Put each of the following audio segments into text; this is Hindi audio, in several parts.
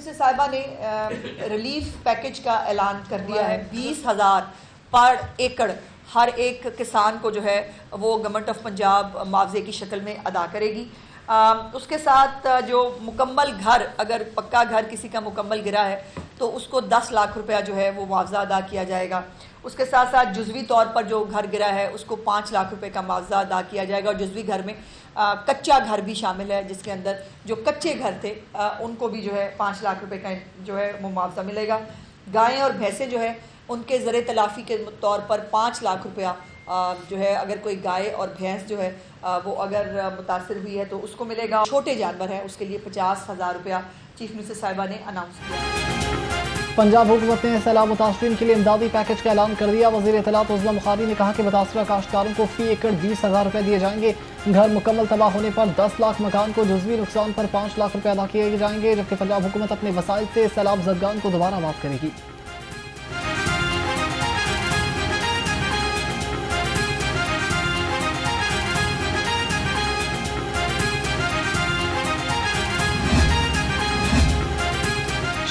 मिनिस्टर साहिबा ने रिलीफ पैकेज का ऐलान कर दिया है। 20,000 पर एकड़ हर एक किसान को जो है वो गवर्नमेंट ऑफ पंजाब मुआवजे की शक्ल में अदा करेगी। उसके साथ जो मुकम्मल घर, अगर पक्का घर किसी का मुकम्मल गिरा है तो उसको 10 लाख रुपया जो है वो मुआवजा अदा किया जाएगा। उसके साथ साथ जुज़वी तौर पर जो घर गिरा है उसको 5 लाख रुपए का मुआवजा अदा किया जाएगा। और जुज़वी घर में कच्चा घर भी शामिल है, जिसके अंदर जो कच्चे घर थे उनको भी जो है 5 लाख रुपए का जो है वो मुआवजा मिलेगा। गायें और भैंसें जो है उनके ज़र तलाफ़ी के तौर पर 5 लाख रुपया जो है, अगर कोई गाय और भैंस जो है वो अगर मुतासर हुई है तो उसको मिलेगा। छोटे जानवर हैं उसके लिए 50,000 रुपया चीफ मिनिस्टर साहिबा ने अनाउंस किया। पंजाब हुकूमत ने सैलाब मुतासरीन के लिए इमदादी पैकेज का ऐलान कर दिया। वज़ीर इत्तलात उज़्मा बुखारी ने कहा कि मुतासरा काश्तकारों को फी एकड़ 20,000 रुपये दिए जाएंगे। घर मुकम्मल तबाह होने पर 10 लाख, मकान को जुज़वी नुकसान पर 5 लाख रुपये अदा किए जाएंगे, जबकि पंजाब हुकूमत अपने वसाइल से सैलाब ज़दगान को दोबारा माफ़ करेगी।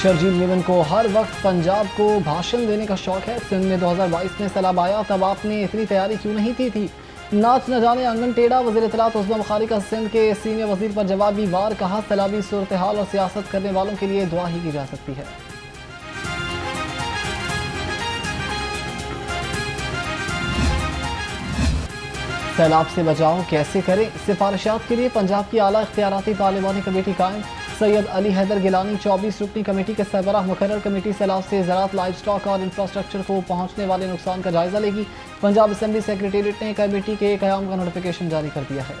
शर्जील मेमन को हर वक्त पंजाब को भाषण देने का शौक है। सिंध में 2022 में सैलाब आया, तब आपने इतनी तैयारी क्यों नहीं की थी? नाच न जाने आंगन टेढ़ा। वज़ीर इत्तलात उज़्मा बुखारी का सिंध के सीनियर वज़ीर पर जवाबी वार। कहा, सैलाबी सूरत हाल और सियासत करने वालों के लिए दुआ ही की जा सकती है। सैलाब से बचाव कैसे करें? सिफारिशात के लिए पंजाब की आला इख्तियाराती तालिबानी कमेटी कायम। सैयद अली हैदर गिलानी 24 रुकनी कमेटी के सरबराह मुकर्रर। कमेटी सैलाब से ज़राअत, लाइव स्टॉक और इंफ्रास्ट्रक्चर को पहुँचने वाले नुकसान का जायजा लेगी। पंजाब असेंबली सेक्रेटेरिएट ने कमेटी के क़याम का नोटिफिकेशन जारी कर दिया है।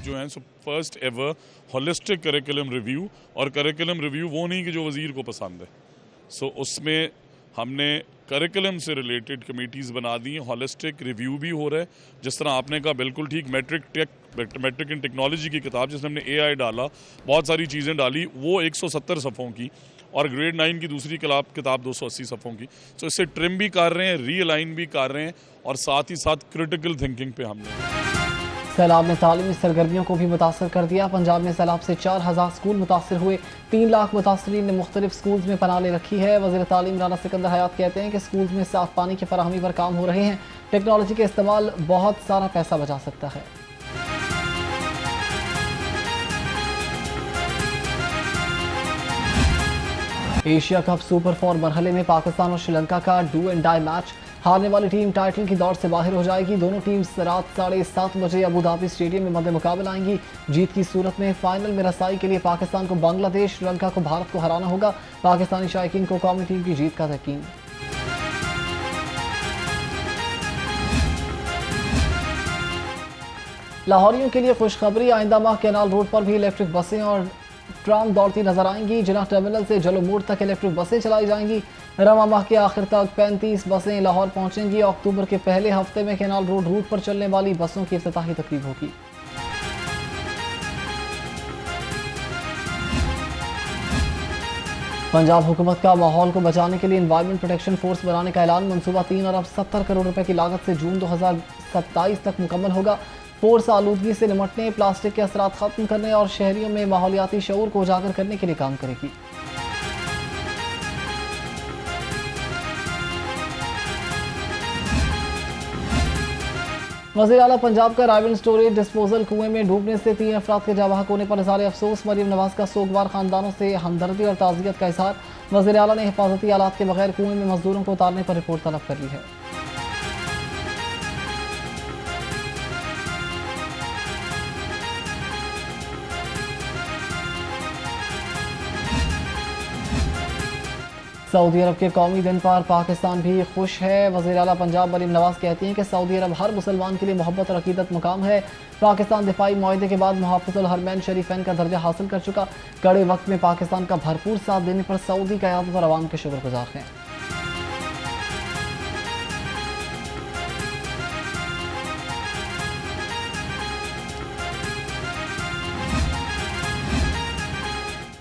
जो है so first ever holistic curriculum review, और करिकुलम रिव्यू वो नहीं कि जो वज़ीर को पसंद है। सो उसमें हमने करिकुलम से रिलेटेड कमेटीज़ बना दी हैं। होलिस्टिक रिव्यू भी हो रहा है, जिस तरह आपने कहा बिल्कुल ठीक। मैट्रिक इन टेक्नोलॉजी की किताब जिसमें हमने AI डाला, बहुत सारी चीज़ें डाली, वो 170 सफ़ों की, और ग्रेड 9 की दूसरी किताब 280 सफ़ों की। सो इससे ट्रिम भी कर रहे हैं, रीअलाइन भी कर रहे हैं, और साथ ही साथ क्रिटिकल थिंकिंग पे हमने। सैलाब ने तालीमी सरगर्मियों को भी मुतासर कर दिया। पंजाब में सैलाब से 4,000 स्कूल मुतासर हुए। 3 लाख मुतासरीन ने मुख्तलिफ स्कूल्स में पनाह ले रखी है। वज़ीर तालीम राना सिकंदर हयात कहते हैं कि स्कूल्स में साफ पानी की फराहमी पर काम हो रहे हैं। टेक्नोलॉजी के इस्तेमाल बहुत सारा पैसा बचा सकता है। एशिया कप सुपर 4 मरहले में पाकिस्तान और श्रीलंका का डू एंड डाई मैच। हारने वाली टीम टाइटल की दौड़ से बाहर हो जाएगी। दोनों टीम्स रात 7:30 बजे अबू धाबी स्टेडियम में मद्दे मुकाबला आएंगी। जीत की सूरत में फाइनल में रसाई के लिए पाकिस्तान को बांग्लादेश, श्रीलंका को भारत को हराना होगा। पाकिस्तानी शायकीन को कौमी टीम की जीत का यकीन। लाहौरियों के लिए खुशखबरी, आइंदा माह कैनाल रोड पर भी इलेक्ट्रिक बसें और ट्राम दौड़ती नजर आएंगी। जिन्ना टर्मिनल से जलो मोड़ तक इलेक्ट्रिक बसें चलाई जाएंगी। रवा माह के आखिर तक 35 बसें लाहौर पहुंचेंगी। अक्टूबर के पहले हफ्ते में कैनाल रोड रूट पर चलने वाली बसों की इफ्तिताही तकरीब होगी। पंजाब हुकूमत का माहौल को बचाने के लिए एनवायरमेंट प्रोटेक्शन फोर्स बनाने का ऐलान। मंसूबा 3 अरब 70 करोड़ रुपए की लागत से जून 2027 तक मुकम्मल होगा। फोर्स आलूदगी से निपटने, प्लास्टिक के असरात खत्म करने और शहरियों में माहौलियाती शऊर को उजागर करने के लिए काम करेगी। वज़ीर आला पंजाब का रायवन स्टोरेज डिस्पोजल कुएं में डूबने से 3 अफराद के जावाहक होने पर इज़हार अफसोस। मरीम नवाज का सोगवार खानदानों से हमदर्दी और ताज़ियत का इज़हार। वज़ीर आला ने हिफाजती आलात के बगैर कुएं में मजदूरों को उतारने पर रिपोर्ट तलब कर ली है। सऊदी अरब के कौमी दिन पर पाकिस्तान भी खुश है। वज़ीर आला पंजाब मरीम नवाज कहती हैं कि सऊदी अरब हर मुसलमान के लिए मोहब्बत और अकीदत मुकाम है। पाकिस्तान दिफाई मुआहदे के बाद मुहाफ़िज़ुल हरमैन शरीफैन का दर्जा हासिल कर चुका। कड़े वक्त में पाकिस्तान का भरपूर साथ देने पर सऊदी क़यादत और अवाम के शुक्रगुज़ार हैं।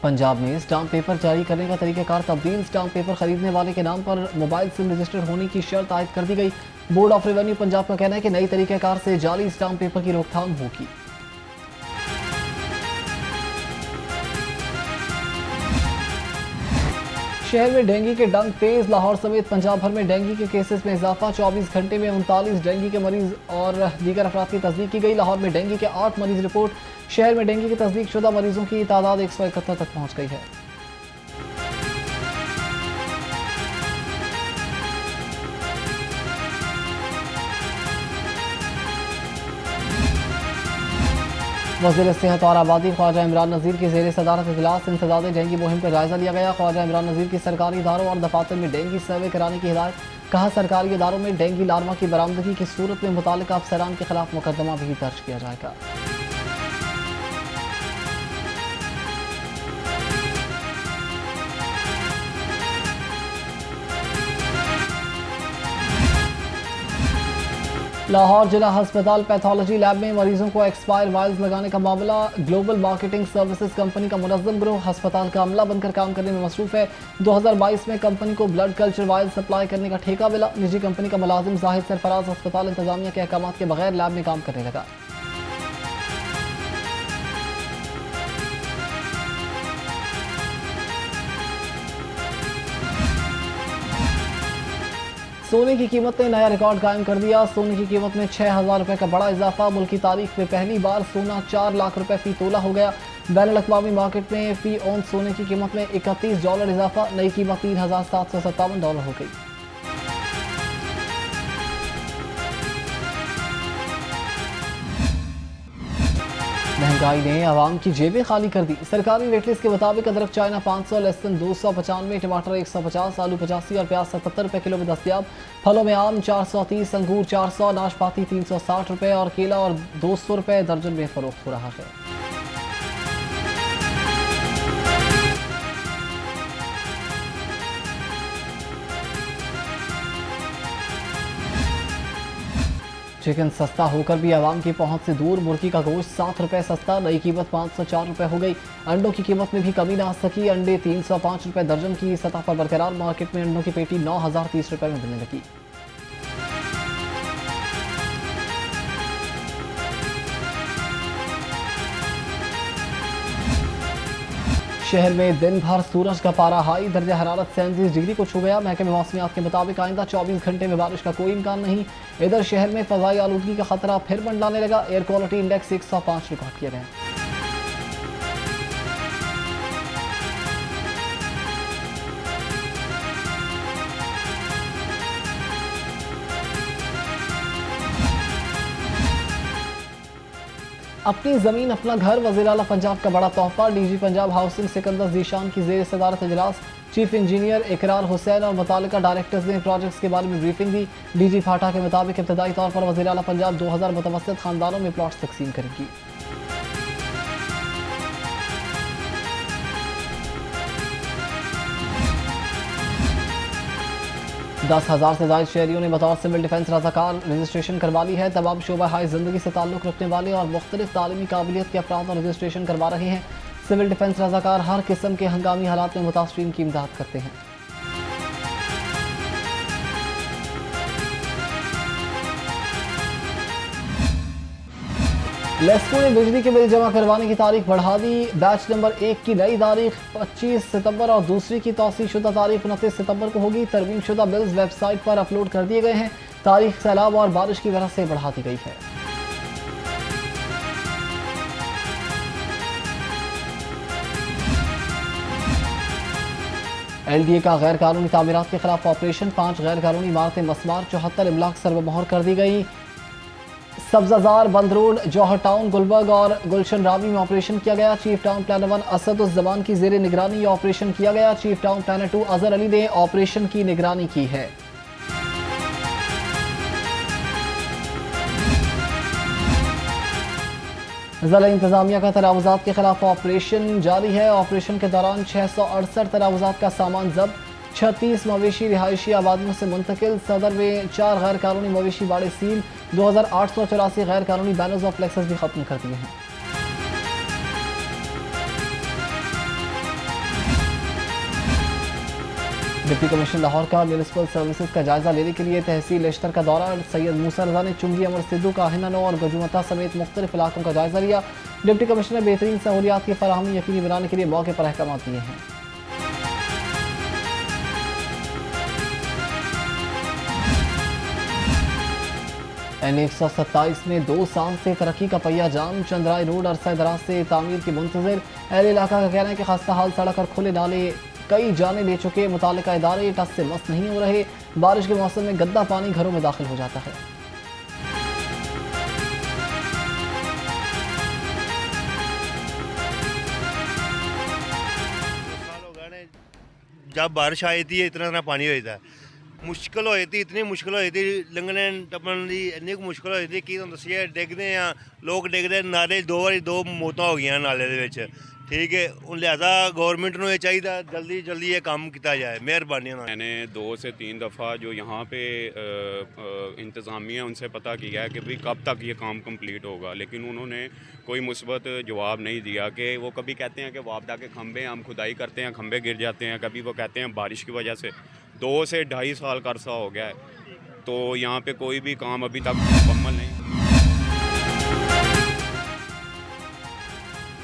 पंजाब में स्टाम्प पेपर जारी करने का तरीकाकार तब्दील। स्टाम्प पेपर खरीदने वाले के नाम पर मोबाइल सिम रजिस्टर्ड होने की शर्त आयद कर दी गई। बोर्ड ऑफ रेवेन्यू पंजाब का कहना है कि नई तरीकाकार से जाली स्टाम्प पेपर की रोकथाम होगी। शहर में डेंगू के डंक तेज। लाहौर समेत पंजाब भर में डेंगू के केसेस में इजाफा। 24 घंटे में 39 डेंगू के मरीज और दीगर अफराद की तस्दीक की गई। लाहौर में डेंगू के 8 मरीज रिपोर्ट। शहर में डेंगू की तस्दीक शुदा मरीजों की तादाद 171 तक पहुंच गई है। वज़ीर सेहत और आबादी ख्वाजा इमरान नज़ीर की ज़ेर सदारत इजलास इंसदाद डेंगू मुहिम पर जायजा लिया गया। ख्वाजा इमरान नज़ीर की सरकारी इदारों और दफातर में डेंगू सर्वे कराने की हिदायत। कहा, सरकारी इदारों में डेंगू लार्वा की बरामदगी की सूरत में मुताल्लिका अफसरान के खिलाफ मुकदमा भी दर्ज किया जाएगा। लाहौर जिला अस्पताल पैथोलॉजी लैब में मरीजों को एक्सपायर वायल्स लगाने का मामला। ग्लोबल मार्केटिंग सर्विसेज कंपनी का मुनज़्ज़म गिरोह अस्पताल का अमला बनकर काम करने में मसरूफ है। 2022 में कंपनी को ब्लड कल्चर वायल सप्लाई करने का ठेका मिला। निजी कंपनी का मुलाजिम जाहिद सरफराज अस्पताल इंतजामिया के अहकाम के बगैर लैब में काम करने लगा। सोने की कीमत ने नया रिकॉर्ड कायम कर दिया। सोने की कीमत में 6,000 रुपये का बड़ा इजाफा। मुल्क की तारीख में पहली बार सोना 4 लाख रुपए फी तोला हो गया। बैनुल अक़वामी मार्केट में फी औंस सोने की कीमत में $31 इजाफा। नई कीमत $3,757 हो गई। महंगाई ने आवाम की जेबें खाली कर दी। सरकारी रेटलिस्ट के मुताबिक अदरक चाइना 500 लेसन 295, टमाटर 150, आलू 85 और प्याज 77 रुपये किलो में दस्तियाब। फलों में आम 430, अंगूर 400, नाशपाती 360 रुपये और केला और 200 रुपये दर्जन में फरोख्त हो रहा है। चिकन सस्ता होकर भी आवाम की पहुंच से दूर। मुर्गी का गोश्त 7 रुपये सस्ता। नई कीमत 504 रुपये हो गई। अंडों की कीमत में भी कमी ना आ सकी। अंडे 305 रुपये दर्जन की सतह पर बरकरार। मार्केट में अंडों की पेटी 9,030 रुपये में मिलने लगी। शहर में दिन भर सूरज का पारा हाई। दर्जा हरारत 37 डिग्री को छू गया। महकमे मौसमियात के मुताबिक आइंदा 24 घंटे में बारिश का कोई इम्कान नहीं। इधर शहर में फजाई आलूदगी का खतरा फिर मंडलाने लगा। एयर क्वालिटी इंडेक्स 105 रिकॉर्ड किया गया। अपनी ज़मीन अपना घर, वज़ीर आला पंजाब का बड़ा तोहफा। डीजी पंजाब हाउसिंग सिकंदर ज़ीशान की ज़ेर सदारत इजलास। चीफ इंजीनियर इकरार हुसैन और मुतालिका डायरेक्टर्स ने प्रोजेक्ट्स के बारे में ब्रीफिंग दी। डीजी फाटा के मुताबिक इब्तदाई तौर पर वज़ीर आला पंजाब 2000 मुतवस्सित खानदानों में प्लॉट्स तकसीम करेंगी। दस 10,000 से ज़ायद शहरियों ने बतौर सिविल डिफेंस रज़ाकार रजिस्ट्रेशन करवा ली है। तमाम शोबा हाई ज़िंदगी से ताल्लुक़ रखने वाले और मुख्तलिफ तालीमी काबिलियत के अफराद और रजिस्ट्रेशन करवा रहे हैं। सिविल डिफेंस रज़ाकार हर किस्म के हंगामी हालात में मुतासरीन की इमदाद करते हैं। लेस्को ने बिजली के बिल जमा करवाने की तारीख बढ़ा दी। बैच नंबर 1 की नई तारीख 25 सितंबर और दूसरी की तौसीह शुदा तारीख 29 सितंबर को होगी। तरमीम शुदा बिल्स वेबसाइट पर अपलोड कर दिए गए हैं। तारीख सैलाब और बारिश की वजह से बढ़ा दी गई है। LDA का गैर कानूनी तामीरात के खिलाफ ऑपरेशन। 5 गैर कानूनी इमारतें मस्मार, 74 इमलाक सर्वमोहर कर दी गई। सब्जाजार, बंद रोड, जौहर टाउन, गुलबर्ग और गुलशन रावी में ऑपरेशन किया गया। चीफ टाउन प्लानर 1 असदुज़्ज़मान की ज़ेर निगरानी ये ऑपरेशन किया गया। Chief town planner 2 Azhar Ali ने ऑपरेशन की निगरानी की है। ज़िला इंतजामिया का तरावुज़ात के खिलाफ ऑपरेशन जारी है। ऑपरेशन के दौरान 668 तरावुज़ात का सामान जब्त। 36 मवेशी रिहायशी आबादियों से मुंतकिल। सदर में 4 गैर कानूनी मवेशी बाड़े सील। 2884 गैर कानूनी बैनर्स और फ्लेक्सेस भी खत्म कर दिए हैं। डिप्टी कमिश्नर लाहौर का म्यूनिसिपल सर्विसेज का जायजा लेने के लिए तहसील लेश्तर का दौरा। सैयद मूसा रजा ने चुंगी अमर सिद्धू का हिन्नानो और गजुमता समेत मुख्तलिफ इलाकों का जायजा लिया। डिप्टी कमिश्नर ने बेहतरीन सहूलियात की फराहमी यकीनी बनाने के लिए मौके पर अहकाम दिए हैं। N127 में 2 साल से तरक्की का पहिया जाम। चंद्राई रोड अरसा दराज से तामीर की मुंतजर। अहल इलाका का कहना है कि खस्ता हाल सड़क और खुले नाले कई जाने ले चुके। मुतालिका इदारे टस से मस्त नहीं हो रहे। बारिश के मौसम में गद्दा पानी घरों में दाखिल हो जाता है। जब बारिश आई थी इतना पानी हो जाता मुश्किल हो जाती इतनी मुश्किल हो जाती लंघने टप्पन की इन्नी मुश्किल हो जाती की दसिए डिगते हैं लोग डिगते नाले 2 बारी 2 मौतां हो गई नाले दे ठीक है लिहाजा गवर्नमेंट को ये चाहिए जल्दी जल्दी ये काम किया जाए मेहरबानी। मैंने 2 से 3 दफ़ा जो यहाँ पे इंतज़ामिया उनसे पता किया है कि भाई कब तक ये काम कंप्लीट होगा, लेकिन उन्होंने कोई मुस्बत जवाब नहीं दिया। कि वो कभी कहते हैं कि वापदा के खंभे हम खुदाई करते हैं खंभे गिर जाते हैं, कभी वो कहते हैं बारिश की वजह से 2 से 2.5 साल का अरसा हो गया है तो यहाँ पे कोई भी काम अभी तक मुकम्मल नहीं।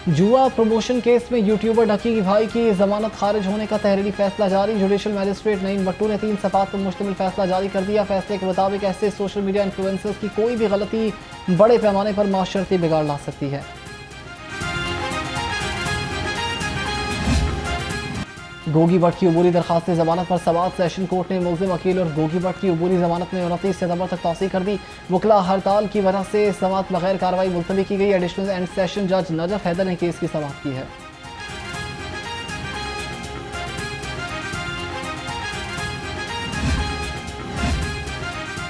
जुआ प्रमोशन केस में यूट्यूबर डकी की भाई की जमानत खारिज होने का तहरीरी फैसला जारी। जुडिशल मजिस्ट्रेट नईम भट्टू ने 3 सफ़ात पर मुश्तमिल फैसला जारी कर दिया। फैसले के मुताबिक ऐसे सोशल मीडिया इन्फ्लुएंसर्स की कोई भी गलती बड़े पैमाने पर माशरती बिगाड़ ला सकती है। गोगी भट्ट की अबूरी दरखास्त जमानत पर समाअत सेशन कोर्ट ने मुल्जिम वकील और गोगी भट्ट की अबूरी जमानत में 29 सितंबर तक तौसीह कर दी। वकला हड़ताल की वजह से समाअत बगैर कार्रवाई मुलतवी की गई। एडिशनल एंड सेशन जज नजफ हैदर ने केस की समाअत की है।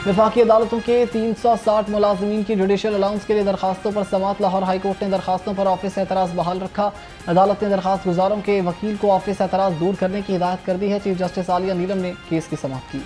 वफाकी अदालतों के 360 मुलाजमीन की जुडिशल अलाउंस के लिए दरखास्तों पर समाअत। लाहौर हाई कोर्ट ने दरखास्तों पर ऑफिस एतराज़ बहाल रखा। अदालत ने दरखास्त गुजारों के वकील को ऑफिस एतराज़ दूर करने की हिदायत कर दी है। चीफ जस्टिस आलिया नीलम ने केस की समाअत की।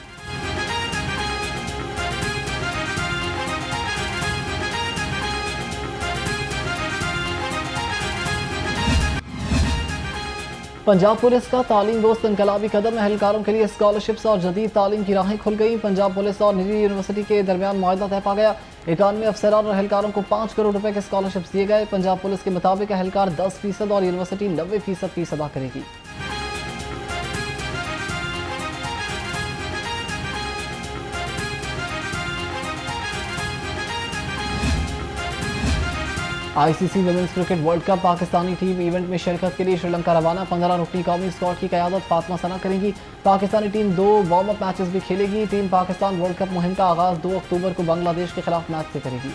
पंजाब पुलिस का तालीम दोस्त इनकलाबी कदम। एहलकारों के लिए स्कॉलरशिप्स और जदीद तालीम की राहें खुल गई। पंजाब पुलिस और निजी यूनिवर्सिटी के दरमियान मुआहदा तय पा गया। 91 अफसरान और एहलकारों को 5 करोड़ रुपए के स्कॉलरशिप्स दिए गए। पंजाब पुलिस के मुताबिक एहलकार 10% और यूनिवर्सिटी 90% फीस अदा करेगी। ICC women's cricket world cup Pakistani team event में शिरकत के लिए श्रीलंका रवाना। 15 रुकनी कौमी स्क्वाड की क़यादत फातिमा सना करेंगी। Pakistani team 2 warm up matches भी खेलेगी। टीम पाकिस्तान वर्ल्ड कप मुहिम का आगाज़ 2 अक्टूबर को बांग्लादेश के खिलाफ मैच से करेगी।